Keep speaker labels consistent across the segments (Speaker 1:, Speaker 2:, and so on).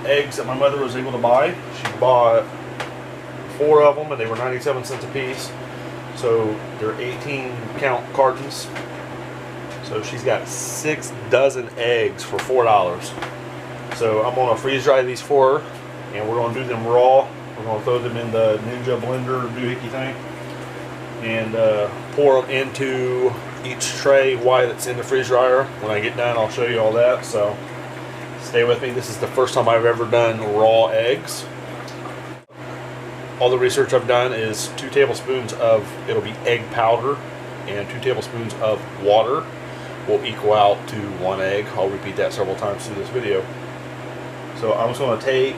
Speaker 1: eggs that my mother was able to buy. She bought 4 of them and they were 97 cents a piece. So they're 18 count cartons. So she's got 6 dozen eggs for $4. So I'm gonna freeze dry these for her and we're gonna do them raw. We're gonna throw them in the Ninja blender doohickey thing and pour them into each tray while it's in the freeze dryer. When I get done, I'll show you all that. So stay with me. This is the first time I've ever done raw eggs. All the research I've done is 2 tablespoons of, it'll be egg powder, and 2 tablespoons of water will equal out to 1 egg. I'll repeat that several times through this video. So I'm just going to take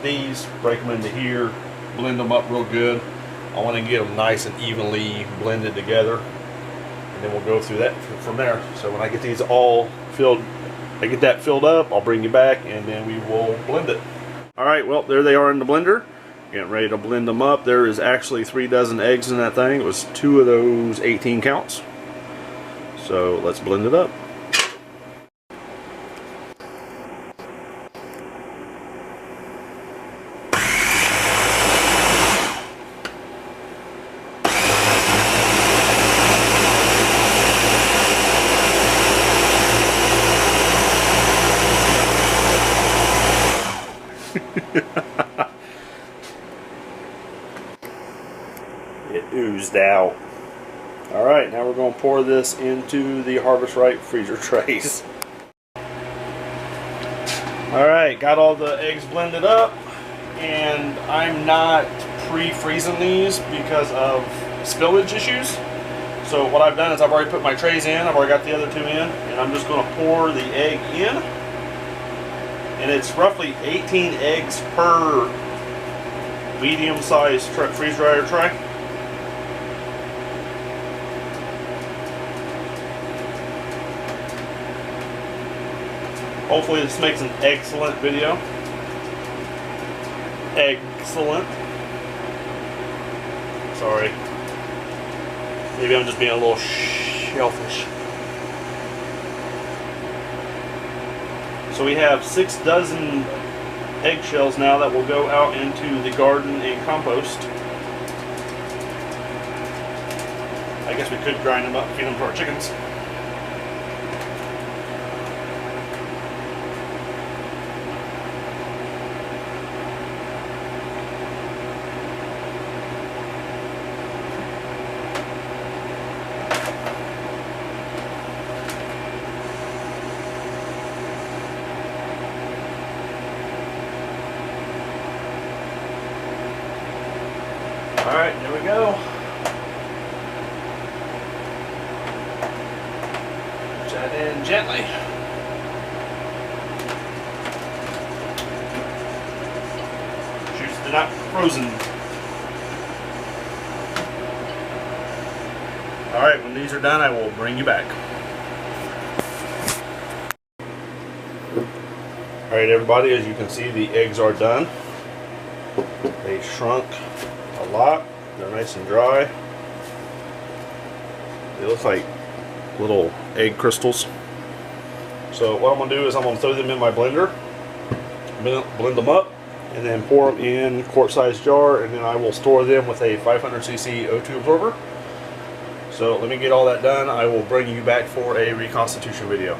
Speaker 1: these, break them into here, blend them up real good. I want to get them nice and evenly blended together, and then we'll go through that from there. So when I get these all filled, I get that filled up, I'll bring you back and then we will blend it. Alright, well, there they are in the blender. Getting ready to blend them up. There is actually 3 dozen eggs in that thing. It was 2 of those 18 counts. So let's blend it up. It oozed out. Alright, now we're going to pour this into the Harvest Right freezer trays. Alright, got all the eggs blended up, and I'm not pre-freezing these because of spillage issues. So what I've done is I've already put my trays in, I've already got the other 2 in, and I'm just going to pour the egg in. And it's roughly 18 eggs per medium-sized freeze dryer tray. Hopefully this makes an excellent video. Excellent. Sorry. Maybe I'm just being a little shellfish. So we have 6 dozen eggshells now that will go out into the garden and compost. I guess we could grind them up and feed them to our chickens. Alright, there we go. Push that in gently. Shoots are not frozen. Alright, when these are done, I will bring you back. Alright everybody, as you can see, the eggs are done. They shrunk a lot. They're nice and dry. They look like little egg crystals. So what I'm going to do is I'm going to throw them in my blender, blend them up, and then pour them in quart-sized jar, and then I will store them with a 500cc O2 absorber. So let me get all that done. I will bring you back for a reconstitution video.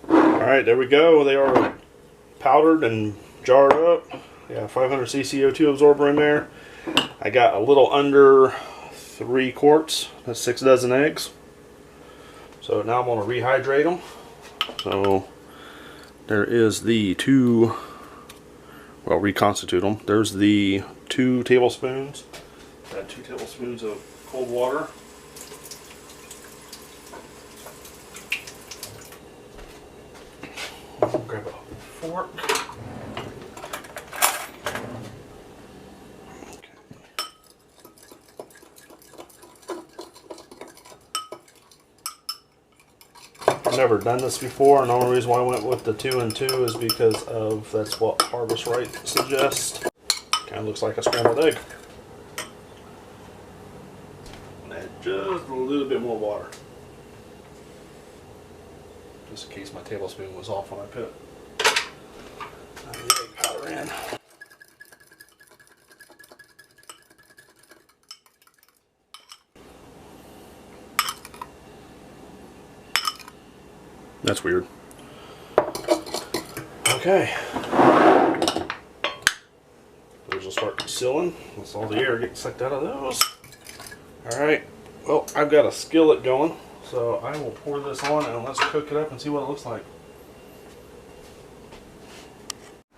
Speaker 1: Alright, there we go. They are powdered and jarred up. Yeah, 500cc O2 absorber in there. I got a little under 3 quarts. That's 6 dozen eggs. So now I'm going to rehydrate them. So there is the 2, well, reconstitute them. There's the 2 tablespoons. Got 2 tablespoons of cold water. Grab a fork. I've never done this before, and the only reason why I went with the 2 and 2 is because of that's what Harvest Right suggests. Kind of looks like a scrambled egg. And add just a little bit more water. just in case my tablespoon was off when I put the egg powder in. That's weird. Okay. Those will start sealing. That's all the air getting sucked out of those. Alright. Well, I've got a skillet going, so I will pour this on and let's cook it up and see what it looks like.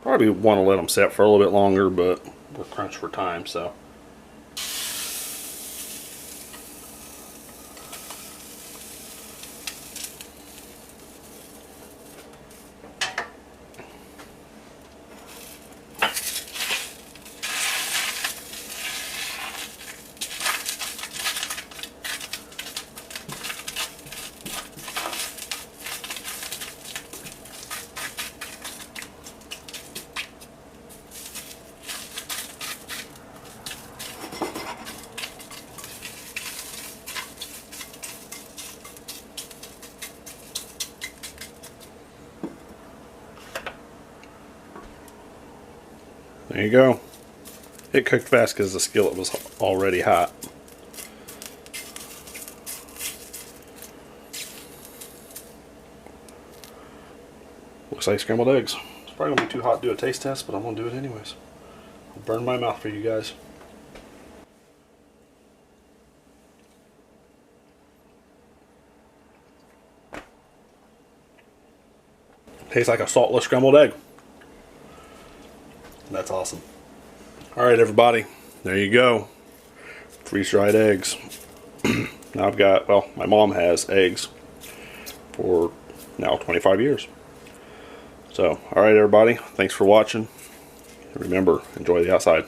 Speaker 1: Probably want to let them set for a little bit longer, but we're crunched for time, so. There you go. It cooked fast because the skillet was already hot. Looks like scrambled eggs. It's probably going to be too hot to do a taste test, but I'm going to do it anyways. I'll burn my mouth for you guys. Tastes like a saltless scrambled egg. That's awesome. Alright everybody, there you go. Freeze-dried eggs. Now I've got, well, my mom has eggs for now 25 years. So, alright everybody, thanks for watching. Remember, enjoy the outside.